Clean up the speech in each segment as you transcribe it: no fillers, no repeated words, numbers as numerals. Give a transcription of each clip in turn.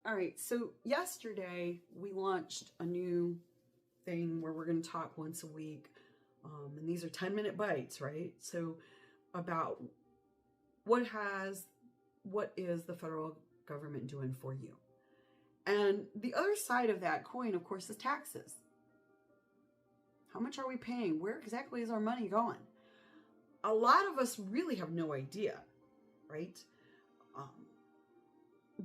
All right, so yesterday we launched a new thing where we're going to talk once a week. And these are 10-minute bites, right? So about what is the federal government doing for you? And the other side of that coin, of course, is taxes. How much are we paying? Where exactly is our money going? A lot of us really have no idea, right?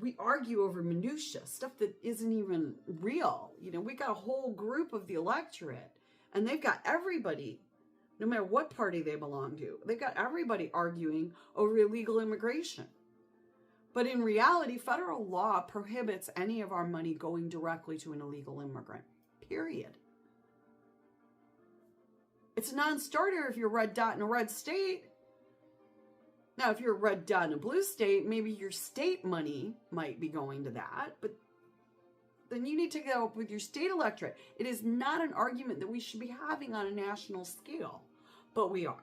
We argue over minutia, stuff that isn't even real. You know, we got a whole group of the electorate, and they've got everybody, no matter what party they belong to, they've got everybody arguing over illegal immigration. But in reality, federal law prohibits any of our money going directly to an illegal immigrant, period. It's a non-starter if you're a red dot in a red state. Now, if you're a red dot in a blue state, maybe your state money might be going to that, but then you need to go up with your state electorate. It is not an argument that we should be having on a national scale, but we are.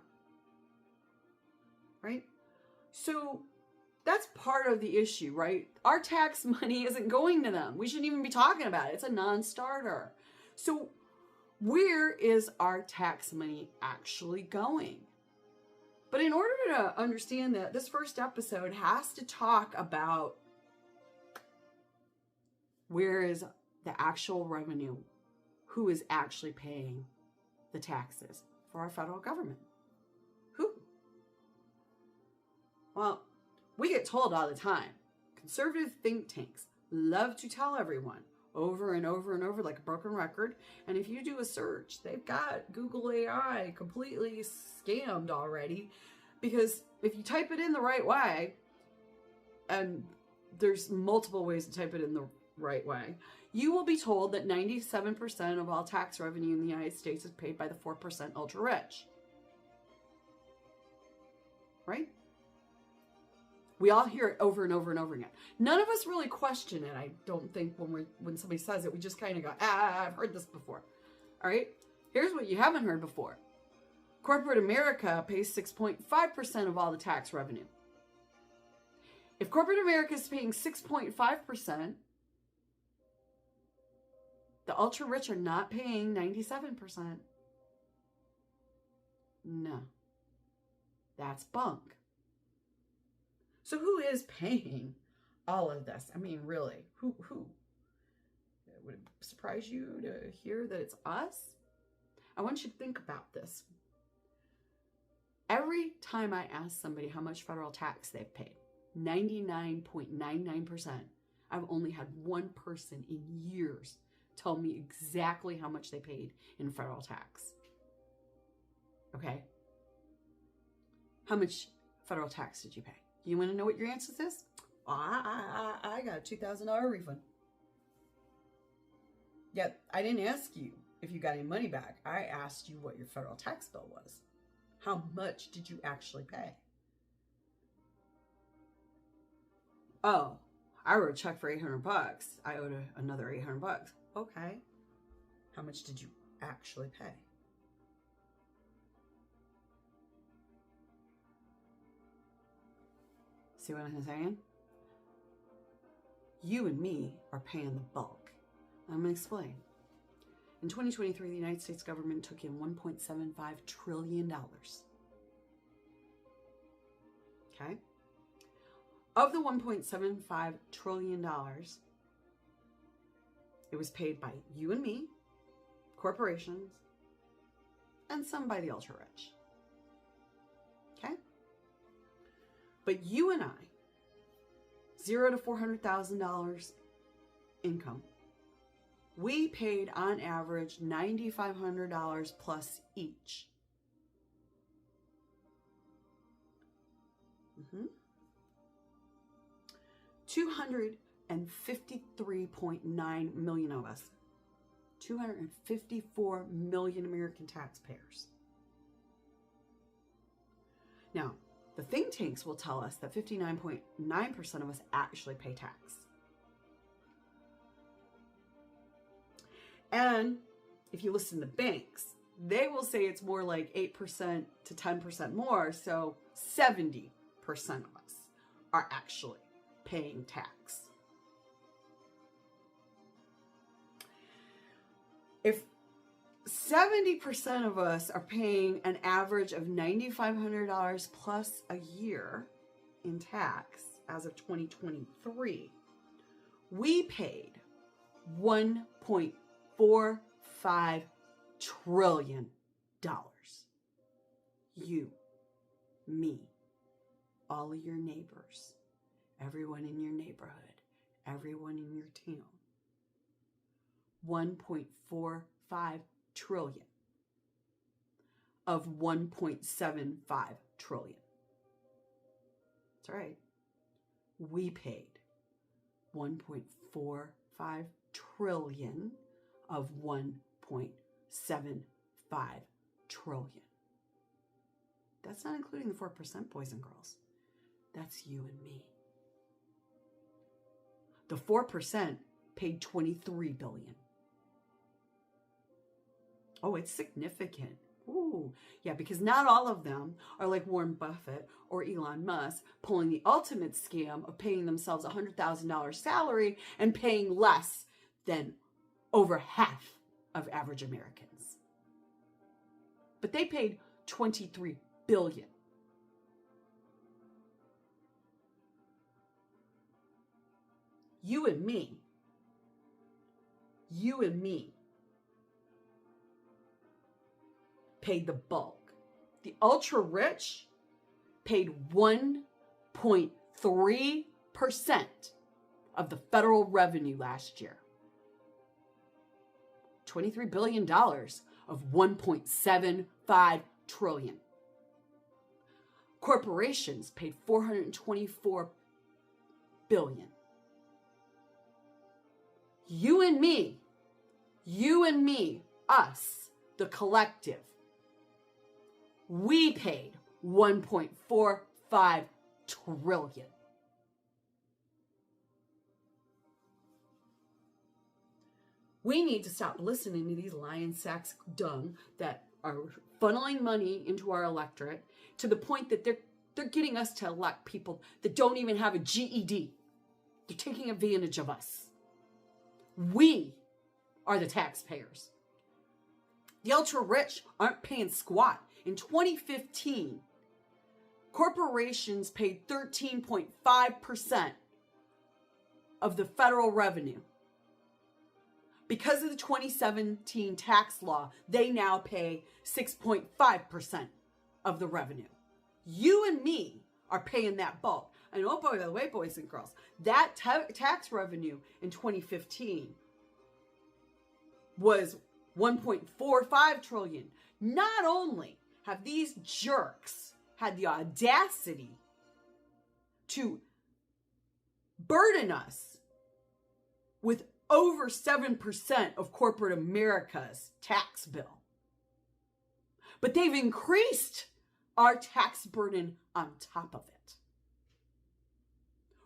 Right? So that's part of the issue, right? Our tax money isn't going to them. We shouldn't even be talking about it. It's a non-starter. So where is our tax money actually going? But in order to understand that, this first episode has to talk about where is the actual revenue, who is actually paying the taxes for our federal government. Who? Well, we get told all the time. Conservative think tanks love to tell everyone over and over and over like a broken record. And if you do a search, they've got Google AI completely scammed already, because if you type it in the right way, and there's multiple ways to type it in the right way, you will be told that 97% of all tax revenue in the United States is paid by the 4% ultra rich. Right? We all hear it over and over and over again. None of us really question it, I don't think, when somebody says it. We just kind of go, I've heard this before. All right? Here's what you haven't heard before. Corporate America pays 6.5% of all the tax revenue. If corporate America is paying 6.5%, the ultra rich are not paying 97%. No. That's bunk. So who is paying all of this? I mean, really, who? Would it surprise you to hear that it's us? I want you to think about this. Every time I ask somebody how much federal tax they've paid, 99.99%, I've only had one person in years tell me exactly how much they paid in federal tax. Okay? How much federal tax did you pay? You want to know what your answer is? I got a $2,000 refund. Yet, I didn't ask you if you got any money back. I asked you what your federal tax bill was. How much did you actually pay? Oh, I wrote a check for $800. I owed another $800. Okay. How much did you actually pay? See what I'm saying? You and me are paying the bulk. I'm going to explain. In 2023, the United States government took in $1.75 trillion. Okay? Of the $1.75 trillion, it was paid by you and me, corporations, and some by the ultra rich. Okay? But you and I, $0 to $400,000 income, we paid on average $9,500 plus each. Mm-hmm. 253.9 million of us. 254 million American taxpayers. Now, the think tanks will tell us that 59.9% of us actually pay tax. And if you listen to banks, they will say it's more like 8% to 10% more. So 70% of us are actually paying tax. If 70% of us are paying an average of $9,500 plus a year in tax as of 2023, we paid $1.45 trillion. You, me, all of your neighbors, everyone in your neighborhood, everyone in your town. 1.45 trillion of 1.75 trillion. That's right. We paid 1.45 trillion of 1.75 trillion. That's not including the 4%, boys and girls. That's you and me. The 4% paid $23 billion. Oh, it's significant. Ooh, yeah, because not all of them are like Warren Buffett or Elon Musk pulling the ultimate scam of paying themselves a $100,000 salary and paying less than over half of average Americans. But they paid $23 billion. You and me paid the bulk. The ultra rich paid 1.3% of the federal revenue last year. $23 billion of 1.75 trillion. Corporations paid $424 billion. You and me, us, the collective, we paid 1.45 trillion. We need to stop listening to these lion sacks dung that are funneling money into our electorate to the point that they're getting us to elect people that don't even have a GED. They're taking advantage of us. We are the taxpayers. The ultra rich aren't paying squat. In 2015, corporations paid 13.5% of the federal revenue. Because of the 2017 tax law, they now pay 6.5% of the revenue. You and me are paying that bulk. And oh, by the way, boys and girls, that tax revenue in 2015 was 1.45 trillion. Not only have these jerks had the audacity to burden us with over 7% of corporate America's tax bill, but they've increased our tax burden on top of it.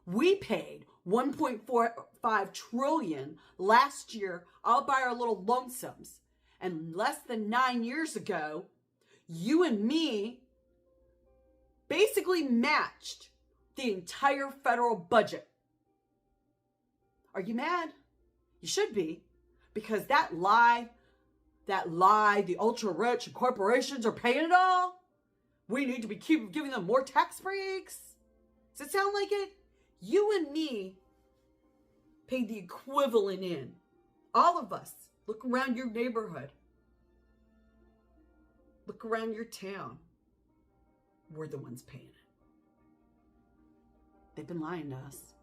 We paid 1.45 trillion last year all by our little lonesomes. And less than 9 years ago, you and me basically matched the entire federal budget. Are you mad? You should be, because that lie, the ultra rich and corporations are paying it all. We need to be keep giving them more tax breaks. Does it sound like it? You and me paid the equivalent in. All of us. Look around your neighborhood. Look around your town. We're the ones paying it. They've been lying to us.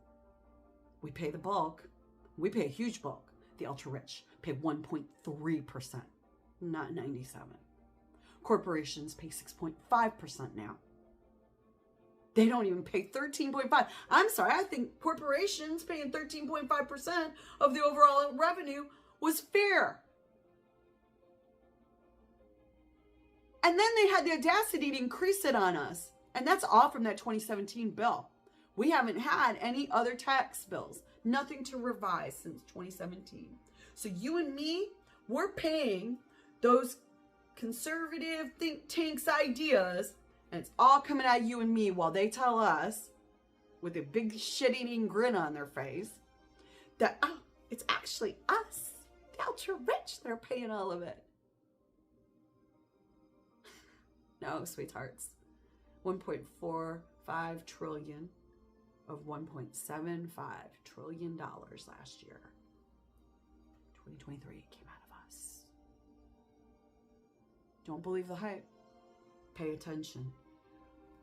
We pay the bulk. We pay a huge bulk. The ultra rich pay 1.3%, not 97%. Corporations pay 6.5% now. They don't even pay 13.5%. I'm sorry, I think corporations paying 13.5% of the overall revenue was fair. And then they had the audacity to increase it on us. And that's all from that 2017 bill. We haven't had any other tax bills. Nothing to revise since 2017. So you and me, we're paying those conservative think tanks' ideas, and it's all coming at you and me while they tell us, with a big shit-eating grin on their face, that, oh, it's actually us. the ultra rich that are paying all of it. No, sweethearts. 1.45 trillion of $1.75 trillion last year. 2023 came out of us. Don't believe the hype. Pay attention.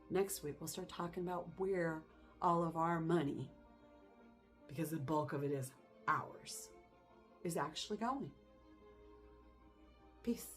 Next week, we'll start talking about where all of our money, because the bulk of it is ours, is actually going. Peace.